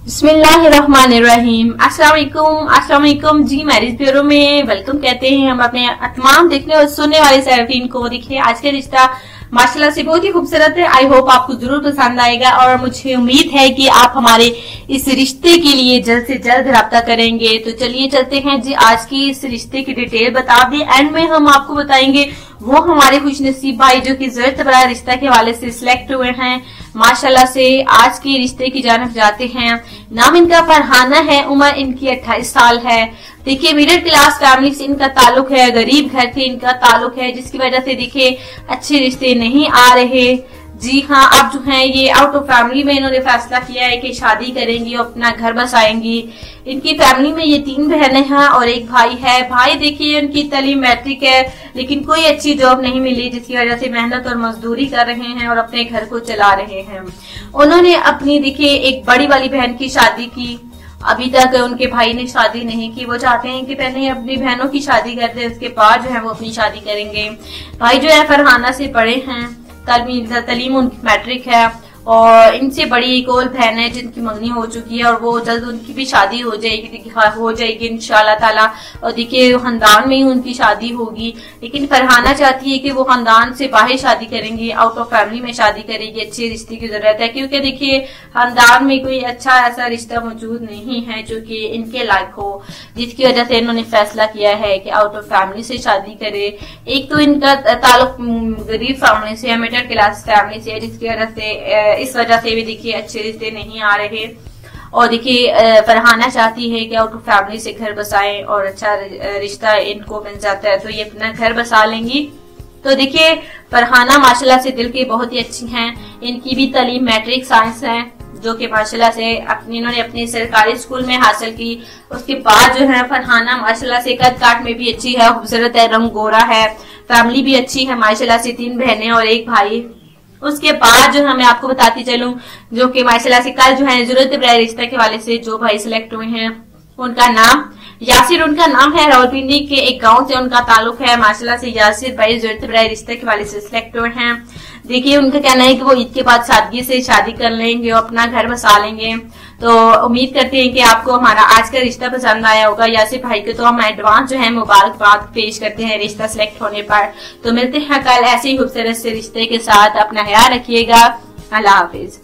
बिस्मिल्लाहिर्रहमानिर्रहीम। अस्सलाम वालेकुम जी। मैरिज ब्यूरो में वेलकम कहते हैं हम अपने तमाम देखने और सुनने वाले सार्फिन को। देखिए आज का रिश्ता माशाल्लाह से बहुत ही खूबसूरत है। आई होप आपको जरूर पसंद आएगा और मुझे उम्मीद है कि आप हमारे इस रिश्ते के लिए जल्द से जल्द राब्ता करेंगे। तो चलिए चलते हैं जी, आज की इस रिश्ते की डिटेल बता दें। एंड में हम आपको बताएंगे वो हमारे खुशनसीब भाई जो कि जरूरत बड़ा रिश्ता के हवाले से सिलेक्ट हुए हैं। माशाल्लाह से आज की रिश्ते की जानब जाते हैं। नाम इनका फरहाना है, उम्र इनकी 28 साल है। देखिए मिडिल क्लास फैमिली से इनका ताल्लुक है, गरीब घर से इनका ताल्लुक है, जिसकी वजह से देखिए अच्छे रिश्ते नहीं आ रहे। जी हाँ, अब जो है ये आउट ऑफ फैमिली में इन्होंने फैसला किया है कि शादी करेंगी और अपना घर बसाएंगी। इनकी फैमिली में ये 3 बहनें हैं और एक भाई है। भाई देखिए उनकी तालीम मैट्रिक है, लेकिन कोई अच्छी जॉब नहीं मिली, जिसकी वजह से मेहनत और मजदूरी कर रहे हैं और अपने घर को चला रहे हैं। उन्होंने अपनी देखिए एक बड़ी वाली बहन की शादी की, अभी तक उनके भाई ने शादी नहीं की। वो चाहते हैं कि पहले अपनी बहनों की शादी कर दे, उसके बाद जो है वो अपनी शादी करेंगे। भाई जो है फरहाना से बड़े हैं, तालीम उनकी मैट्रिक है और इनसे बड़ी एक और बहन है जिनकी मंगनी हो चुकी है और वो जल्द उनकी भी शादी हो जाएगी इंशाल्लाह ताला। और देखिए खानदान में ही उनकी शादी होगी, लेकिन फरहाना चाहती है कि वो खानदान से बाहर शादी करेंगी, आउट ऑफ फैमिली में शादी करेगी। अच्छे रिश्ते की जरूरत है क्योंकि देखिए खानदान में कोई अच्छा ऐसा रिश्ता मौजूद नहीं है जो कि इनके लायक हो, जिसकी वजह से इन्होंने फैसला किया है कि आउट ऑफ फैमिली से शादी करे। एक तो इनका ताल्लुक गरीब फैमिली से है, मिडिल क्लास फैमिली से है, जिसकी वजह से इस वजह से भी देखिए अच्छे रिश्ते नहीं आ रहे। और देखिए फरहाना चाहती है कि आउट ऑफ फैमिली से घर बसाएं और अच्छा रिश्ता इनको मिल जाता है तो ये अपना घर बसा लेंगी। तो देखिए फरहाना माशाल्लाह से दिल की बहुत ही अच्छी हैं। इनकी भी तालीम मैट्रिक साइंस है जो कि माशाल्लाह से इन्होंने अपने सरकारी स्कूल में हासिल की। उसके बाद जो है फरहाना माशाल्लाह से कद काट में भी अच्छी है, खूबसूरत है, रंग गोरा है, फैमिली भी अच्छी है माशाल्लाह से, 3 बहनें और एक भाई। उसके बाद जो है मैं आपको बताती चलूं जो कि माशाल्लाह से कल जो है जरूरत बड़ा रिश्ता के वाले से जो भाई सिलेक्ट हुए हैं उनका नाम यासिर, उनका नाम है। रावलपिंडी के एक गांव से उनका ताल्लुक है। माशाल्लाह से यासिर भाई जरूरत बड़ा रिश्ते के वाले से सिलेक्ट हुए हैं। देखिए उनका कहना है कि वो ईद के बाद सादगी से शादी कर लेंगे और अपना घर बसा लेंगे। तो उम्मीद करते हैं कि आपको हमारा आज का रिश्ता पसंद आया होगा। यासिर भाई को तो हम एडवांस जो है मुबारकबाद पेश करते हैं रिश्ता सिलेक्ट होने पर। तो मिलते हैं कल ऐसे ही खूबसूरत से रिश्ते के साथ। अपना ख्याल रखिएगा। अल्लाह हाफिज।